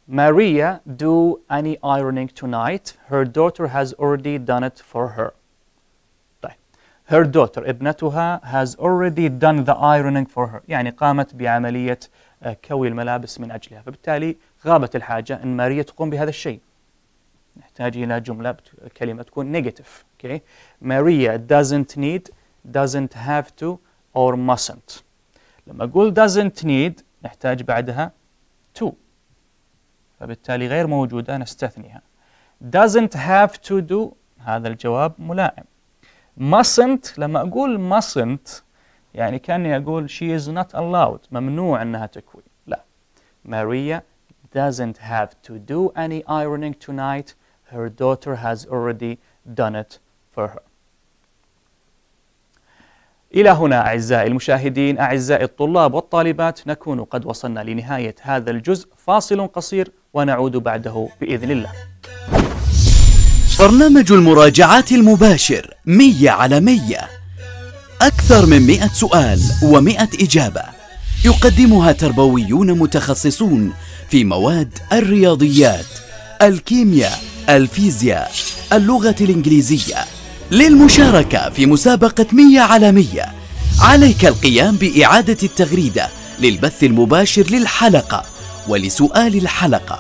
Maria do any ironing tonight. Her daughter has already done it for her. طيب. Her daughter ابنتها has already done the ironing for her، يعني قامت بعملية كوي الملابس من أجلها، فبالتالي غابت الحاجة أن ماريا تقوم بهذا الشيء. نحتاج إلى جملة كلمة تكون negative. okay. Maria doesn't need, doesn't have to or mustn't. لما أقول doesn't need نحتاج بعدها to، فبالتالي غير موجودة نستثنيها. doesn't have to do هذا الجواب ملائم. mustn't لما أقول mustn't يعني كأني أقول she is not allowed ممنوع أنها تكوي. لا. Maria doesn't have to do any ironing tonight. Her daughter has already done it for her. إلى هنا أعزائي المشاهدين، أعزائي الطلاب والطالبات، نكون قد وصلنا لنهاية هذا الجزء. فاصل قصير ونعود بعده بإذن الله. برنامج المراجعات المباشر 100 على 100، أكثر من 100 سؤال و100 إجابة، يقدمها تربويون متخصصون في مواد الرياضيات، الكيمياء، الفيزياء، اللغة الإنجليزية. للمشاركة في مسابقة 100 على 100 عليك القيام بإعادة التغريدة للبث المباشر للحلقة ولسؤال الحلقة،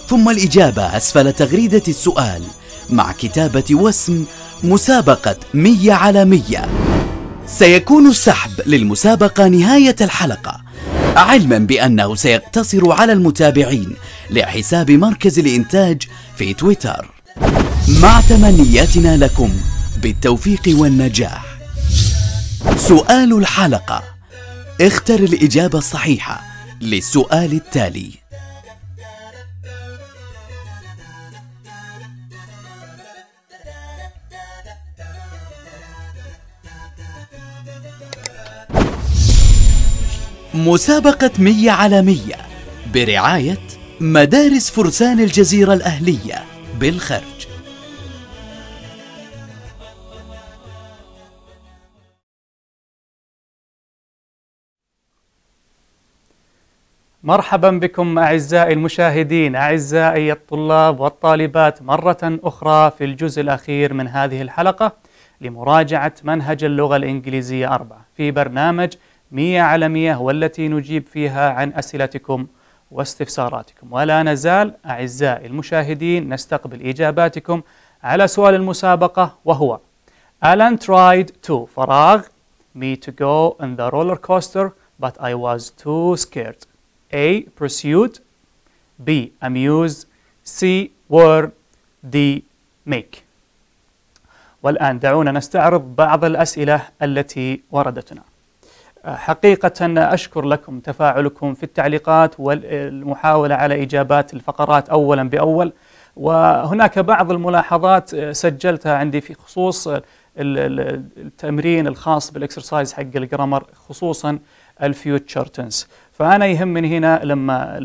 ثم الإجابة أسفل تغريدة السؤال مع كتابة واسم مسابقة 100 على 100. سيكون السحب للمسابقة نهاية الحلقة، علما بأنه سيقتصر على المتابعين لحساب مركز الإنتاج في تويتر. مع تمنياتنا لكم بالتوفيق والنجاح. سؤال الحلقة: اختر الإجابة الصحيحة للسؤال التالي. مسابقة 100 على 100 برعاية مدارس فرسان الجزيرة الأهلية بالخرج. مرحبا بكم أعزائي المشاهدين، أعزائي الطلاب والطالبات، مرة أخرى في الجزء الأخير من هذه الحلقة لمراجعة منهج اللغة الإنجليزية 4 في برنامج 100 على 100، والتي نجيب فيها عن أسئلتكم واستفساراتكم. ولا نزال أعزائي المشاهدين نستقبل إجاباتكم على سؤال المسابقة، وهو Alan tried to فراغ me to go on the roller coaster but I was too scared. A. Pursued. B. Amused. C. Were. D. Make. والآن دعونا نستعرض بعض الأسئلة التي وردتنا. حقيقة أشكر لكم تفاعلكم في التعليقات والمحاولة على إجابات الفقرات أولا بأول، وهناك بعض الملاحظات سجلتها عندي في خصوص التمرين الخاص بالإكسرسايز حق الجرامر، خصوصا الفيوتشر تنس. فأنا يهمني هنا لما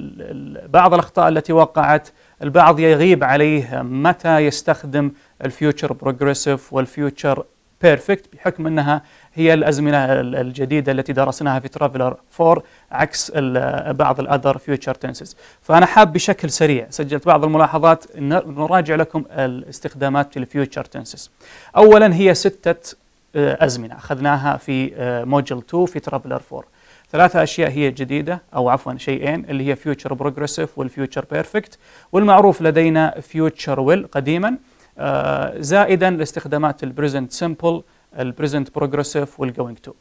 بعض الأخطاء التي وقعت، البعض يغيب عليه متى يستخدم الفيوتشر بروجريسيف والفيوتشر بيرفكت، بحكم أنها هي الأزمنة الجديدة التي درسناها في ترافلر 4 عكس بعض الأذر فيوتشر تنسز. فأنا حاب بشكل سريع سجلت بعض الملاحظات نراجع لكم الاستخدامات في الفيوتشر تنسز. أولا هي 6 أزمنة أخذناها في موجل 2 في ترافلر 4. 3 أشياء هي جديدة، أو عفوا شيئين، اللي هي فيوتشر بروجريسيف والفيوتشر بيرفكت، والمعروف لدينا فيوتشر ويل قديما، زائدا الاستخدامات البريزنت سمبل، البريزنت بروجريسيف والجوينج تو.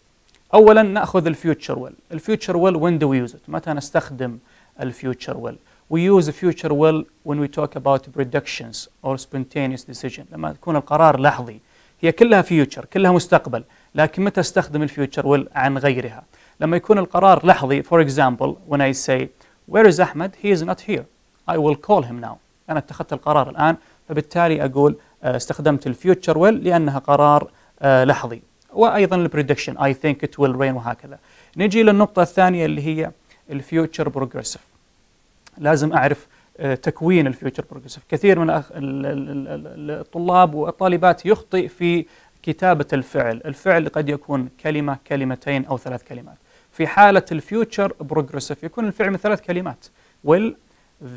اولا ناخذ الفيوتشر ويل. الفيوتشر ويل when do we use it؟ متى نستخدم الفيوتشر ويل؟ we use future will when we talk about predictions or spontaneous decision. لما يكون القرار لحظي، هي كلها فيوتشر، كلها مستقبل، لكن متى استخدم الفيوتشر ويل عن غيرها؟ لما يكون القرار لحظي. for example when I say where is Ahmed? He is not here. I will call him now. أنا اتخذت القرار الآن، فبالتالي أقول استخدمت الفيوتشر ويل لأنها قرار لحظي. وأيضا البريدكشن I think it will rain وهكذا. نجي للنقطة الثانية اللي هي الفيوتشر بروجريسيف. لازم أعرف تكوين الفيوتشر بروجريسيف. كثير من الطلاب والطالبات يخطئ في كتابة الفعل. الفعل قد يكون كلمة، كلمتين، أو 3 كلمات. في حالة الفيوتشر بروجريسيف يكون الفعل من 3 كلمات، will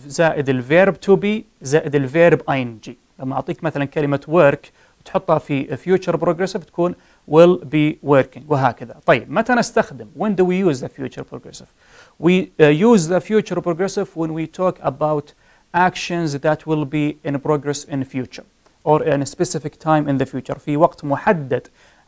زائد الفيرب to be زائد الفيرب ing. لما أعطيك مثلا كلمة work وتحطها في future progressive تكون will be working وهكذا. طيب متى نستخدم؟ when do we use the future progressive? We use the future progressive when we talk about actions that will be in progress in future or in a specific time in the future، في وقت محدد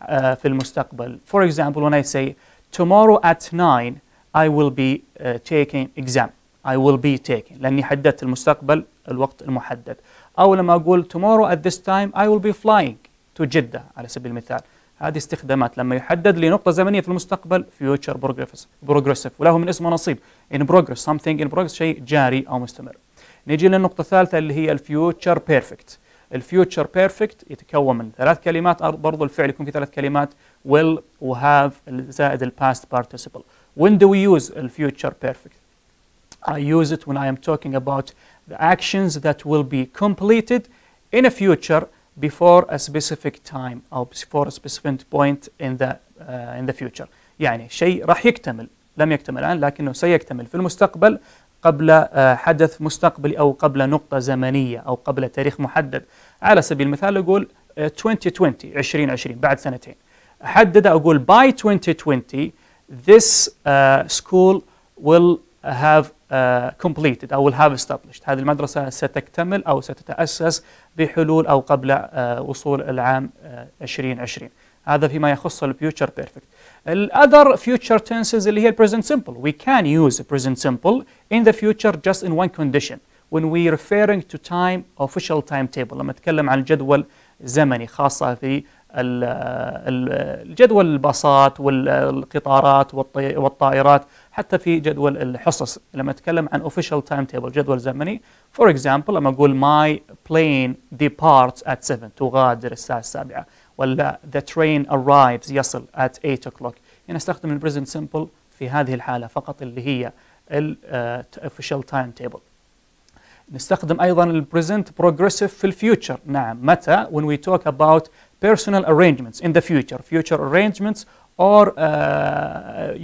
في المستقبل. For example when I say tomorrow at 9 I will be taking exam. I will be taking، لأني حددت المستقبل الوقت المحدد. أو لما أقول tomorrow at this time I will be flying to جدة على سبيل المثال. هذه استخدامات لما يحدد لي نقطة زمنية في المستقبل future progressive، وله من اسمه نصيب in progress، something in progress، شيء جاري أو مستمر. نجي للنقطة الثالثة اللي هي الفيوتشر بيرفكت. الفيوتشر بيرفكت يتكون من 3 كلمات، برضو الفعل يكون في 3 كلمات will و have زائد ال past participle. When do we use the future perfect? I use it when I am talking about the actions that will be completed in a future before a specific time or before a specific point in the future. يعني شيء راح يكتمل، لم يكتمل الآن لكنه سيكتمل في المستقبل قبل حدث مستقبلي أو قبل نقطة زمنية أو قبل تاريخ محدد. على سبيل المثال أقول 2020 بعد سنتين. أحدد أقول by 2020 this school will have completed أو will have established. هذه المدرسة ستكتمل أو ستتأسس بحلول أو قبل وصول العام 2020. هذا فيما يخص ال future perfect. الother future tenses اللي هي ال present simple. We can use present simple in the future just in one condition when we referring to time official timetable. لما نتكلم عن الجدول الزمني خاصة في الجدول الباصات والقطارات والطائرات، حتى في جدول الحصص لما نتكلم عن official timetable جدول زمني. For example لما أقول my plane departs at 7 تغادر الساعة 7، ولا the train arrives يصل at 8 o'clock. هنا استخدم ال present simple في هذه الحالة فقط اللي هي ال official timetable. نستخدم أيضا ال present progressive في ال future. نعم، متى؟ when we talk about personal arrangements in the future arrangements or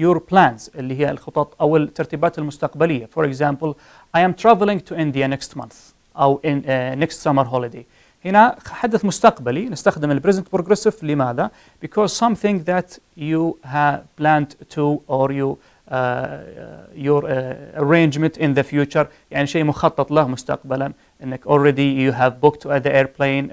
your plans اللي هي الخطط أو الترتيبات المستقبلية. For example I am traveling to India next month أو in next summer holiday. هنا حدث مستقبلي نستخدم ال present progressive. لماذا؟ Because something that you have planned to or your arrangement in the future، يعني شيء مخطط له مستقبلا، انك already you have booked the airplane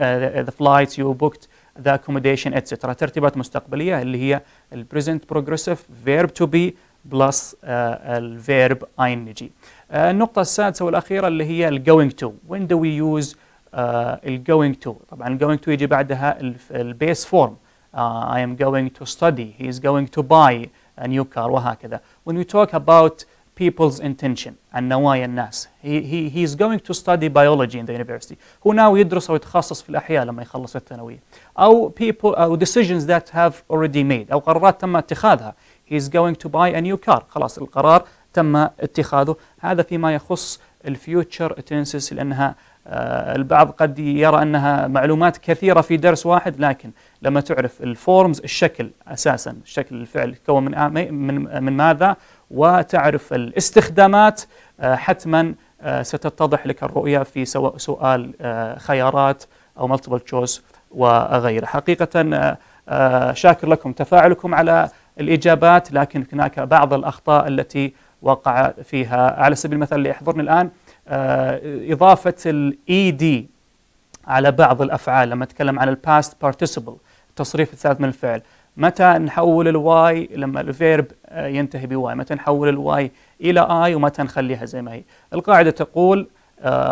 the flights you booked the accommodation etc. ترتيبات مستقبلية اللي هي ال present progressive verb to be plus ال verb ing. النقطة السادسة والأخيرة اللي هي ال going to. When do we use ال going to؟ طبعا ال going to يجي بعدها ال base form. I am going to study, he is going to buy a new car وهكذا. When we talk about people's intention عن نوايا الناس، he is going to study biology in the university. هو ناوي يدرس أو يتخصص في الأحياء لما يخلص الثانوية. أو people أو decisions that have already made أو قرارات تم اتخاذها. He is going to buy a new car. خلاص القرار تم اتخاذه. هذا فيما يخص الفيوتشر تنسز، لأنها البعض قد يرى أنها معلومات كثيرة في درس واحد، لكن لما تعرف الفورمز الشكل أساسا شكل الفعل يتكون من ماذا، وتعرف الاستخدامات، حتما ستتضح لك الرؤية في سؤال خيارات أو multiple choice وغيره. حقيقة شاكر لكم تفاعلكم على الإجابات، لكن هناك بعض الأخطاء التي وقع فيها. على سبيل المثال اللي يحضرني الآن إضافة ال ED على بعض الأفعال. لما أتكلم عن ال past participle التصريف الثالث من الفعل، متى نحول الواي لما الفيرب ينتهي بواي، متى نحول الواي إلى I ومتى نخليها زي ما هي. القاعدة تقول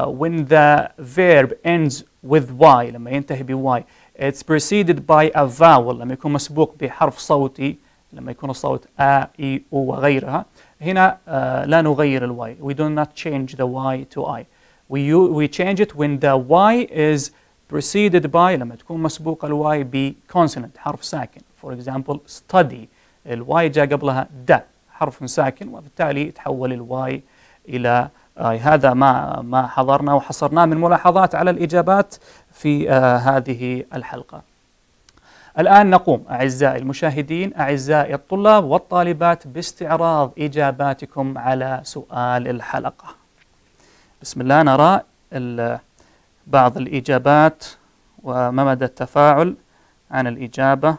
when the verb ends with Y لما ينتهي بواي it's preceded by a vowel لما يكون مسبوق بحرف صوتي، لما يكون الصوت A E O وغيرها. هنا لا نغير الواي. We do not change the Y to I. We change it when the Y is preceded by لما تكون مسبوقة الواي بconsonant حرف ساكن. For example study الواي جاء قبلها د حرف ساكن، وبالتالي تحول الواي إلى I. هذا ما حضرنا وحصرناه من ملاحظات على الإجابات في هذه الحلقة. الآن نقوم أعزائي المشاهدين أعزائي الطلاب والطالبات باستعراض إجاباتكم على سؤال الحلقة. بسم الله نرى بعض الإجابات وما مدى التفاعل عن الإجابة.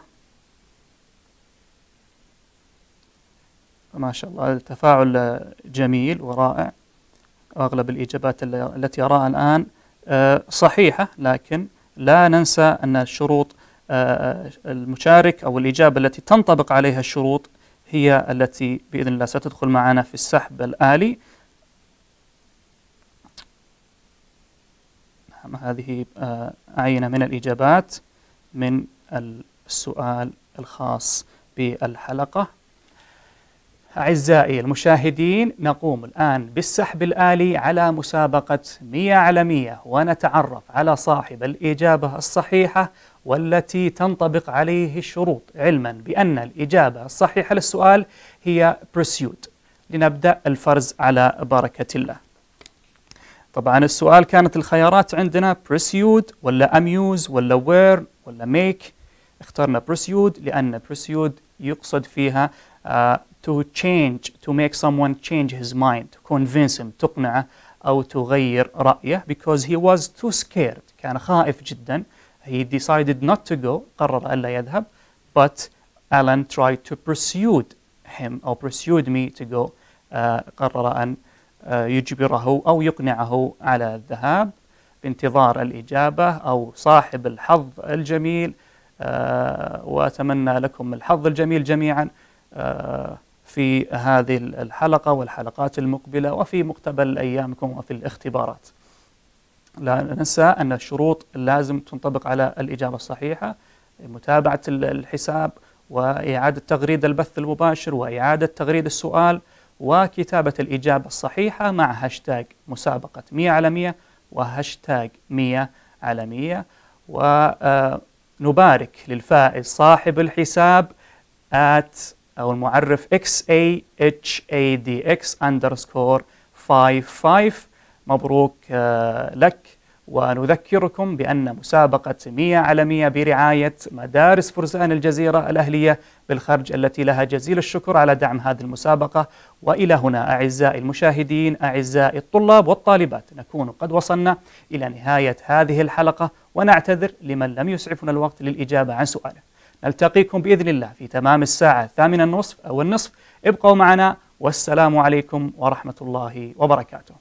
ما شاء الله التفاعل جميل ورائع. أغلب الإجابات التي أراها الآن صحيحة، لكن لا ننسى أن الشروط المشارك أو الإجابة التي تنطبق عليها الشروط هي التي بإذن الله ستدخل معنا في السحب الآلي. هذه عينة من الإجابات من السؤال الخاص بالحلقة. أعزائي المشاهدين، نقوم الآن بالسحب الآلي على مسابقة 100 على 100، ونتعرف على صاحب الإجابة الصحيحة والتي تنطبق عليه الشروط، علما بأن الإجابة الصحيحة للسؤال هي pursued. لنبدأ الفرز على بركة الله. طبعا السؤال كانت الخيارات عندنا pursued ولا amuse ولا wear ولا make. اخترنا pursued لأن pursued يقصد فيها to change, to make someone change his mind, convince him, تقنعه أو تغير رأيه, because he was too scared. كان خائف جدا. He decided not to go, قرر ألا يذهب, but Alan tried to persuade him أو persuade me to go. قرر أن يجبره أو يقنعه على الذهاب. بانتظار الإجابة أو صاحب الحظ الجميل، وأتمنى لكم الحظ الجميل جميعا في هذه الحلقة والحلقات المقبلة وفي مقتبل أيامكم وفي الاختبارات. لا ننسى أن الشروط لازم تنطبق على الإجابة الصحيحة: متابعة الحساب، وإعادة تغريد البث المباشر، وإعادة تغريد السؤال، وكتابة الإجابة الصحيحة مع هاشتاج مسابقة 100 على 100 وهاشتاج 100 على 100. ونبارك للفائز صاحب الحساب أو المعرف XAHADX_55. مبروك لك. ونذكركم بأن مسابقة 100 على 100 برعاية مدارس فرسان الجزيرة الأهلية بالخرج، التي لها جزيل الشكر على دعم هذه المسابقة. وإلى هنا أعزائي المشاهدين، أعزائي الطلاب والطالبات، نكون قد وصلنا إلى نهاية هذه الحلقة، ونعتذر لمن لم يسعفنا الوقت للإجابة عن سؤاله. نلتقيكم بإذن الله في تمام الساعة 8:30 أو النصف. ابقوا معنا، والسلام عليكم ورحمة الله وبركاته.